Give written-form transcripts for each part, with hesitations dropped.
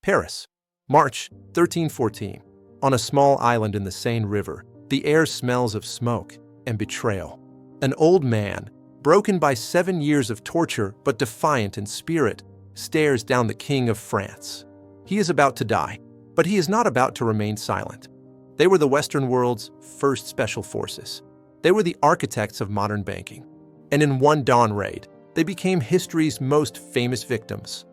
Paris, March 1314. On a small island in the Seine River, the air smells of smoke and betrayal. An old man, broken by 7 years of torture but defiant in spirit, stares down the King of France. He is about to die, but he is not about to remain silent. They were the Western world's first special forces. They were the architects of modern banking. And in one dawn raid, they became history's most famous victims.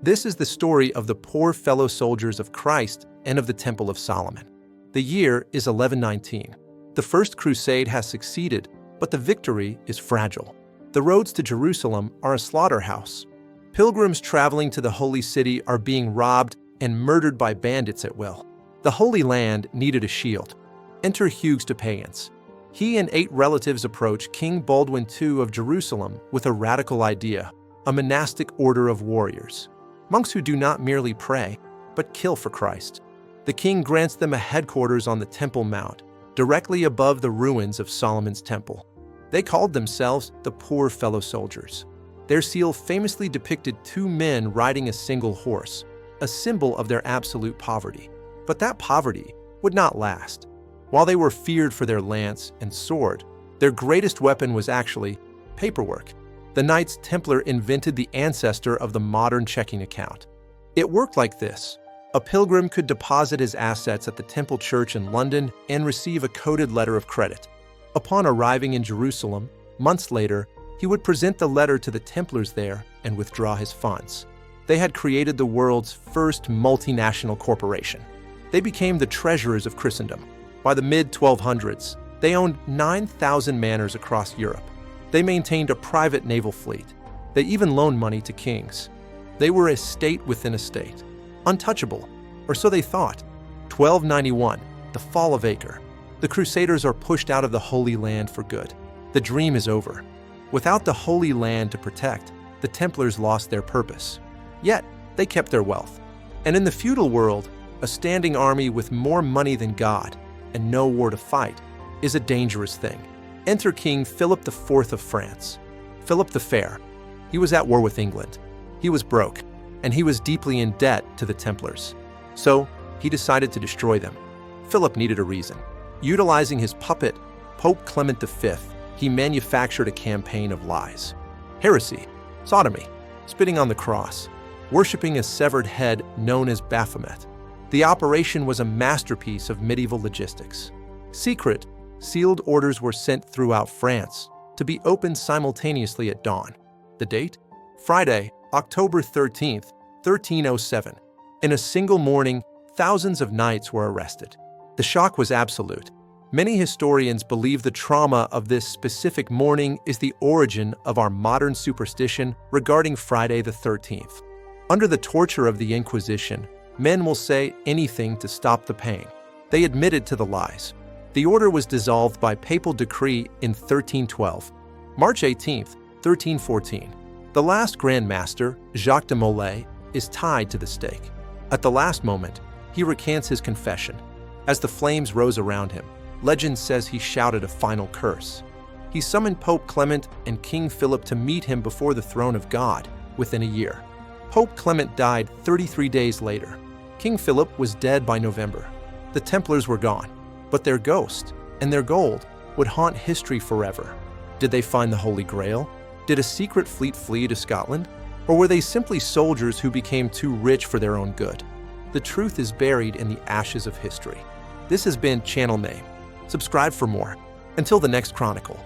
This is the story of the poor fellow soldiers of Christ and of the Temple of Solomon. The year is 1119. The First Crusade has succeeded, but the victory is fragile. The roads to Jerusalem are a slaughterhouse. Pilgrims traveling to the Holy City are being robbed and murdered by bandits at will. The Holy Land needed a shield. Enter Hugues de Payens. He and 8 relatives approach King Baldwin II of Jerusalem with a radical idea, a monastic order of warriors. Monks who do not merely pray, but kill for Christ. The king grants them a headquarters on the Temple Mount, directly above the ruins of Solomon's Temple. They called themselves the Poor Fellow Soldiers. Their seal famously depicted 2 men riding a single horse, a symbol of their absolute poverty. But that poverty would not last. While they were feared for their lance and sword, their greatest weapon was actually paperwork. The Knights Templar invented the ancestor of the modern checking account. It worked like this. A pilgrim could deposit his assets at the Temple Church in London and receive a coded letter of credit. Upon arriving in Jerusalem, months later, he would present the letter to the Templars there and withdraw his funds. They had created the world's first multinational corporation. They became the treasurers of Christendom. By the mid-1200s, they owned 9,000 manors across Europe. They maintained a private naval fleet. They even loaned money to kings. They were a state within a state. Untouchable, or so they thought. 1291, the fall of Acre. The Crusaders are pushed out of the Holy Land for good. The dream is over. Without the Holy Land to protect, the Templars lost their purpose. Yet, they kept their wealth. And in the feudal world, a standing army with more money than God and no war to fight is a dangerous thing. Enter King Philip IV of France. Philip the Fair. He was at war with England. He was broke, and he was deeply in debt to the Templars. So, he decided to destroy them. Philip needed a reason. Utilizing his puppet, Pope Clement V, he manufactured a campaign of lies. Heresy, sodomy, spitting on the cross, worshipping a severed head known as Baphomet. The operation was a masterpiece of medieval logistics. Secret, sealed orders were sent throughout France to be opened simultaneously at dawn. The date? Friday, October 13th, 1307. In a single morning, thousands of knights were arrested. The shock was absolute. Many historians believe the trauma of this specific morning is the origin of our modern superstition regarding Friday the 13th. Under the torture of the Inquisition, men will say anything to stop the pain. They admitted to the lies. The order was dissolved by papal decree in 1312. March 18, 1314. The last Grand Master, Jacques de Molay, is tied to the stake. At the last moment, he recants his confession. As the flames rose around him, legend says he shouted a final curse. He summoned Pope Clement and King Philip to meet him before the throne of God within a year. Pope Clement died 33 days later. King Philip was dead by November. The Templars were gone, but their ghost and their gold would haunt history forever. Did they find the Holy Grail? Did a secret fleet flee to Scotland? Or were they simply soldiers who became too rich for their own good? The truth is buried in the ashes of history. This has been Channel Name. Subscribe for more. Until the next Chronicle.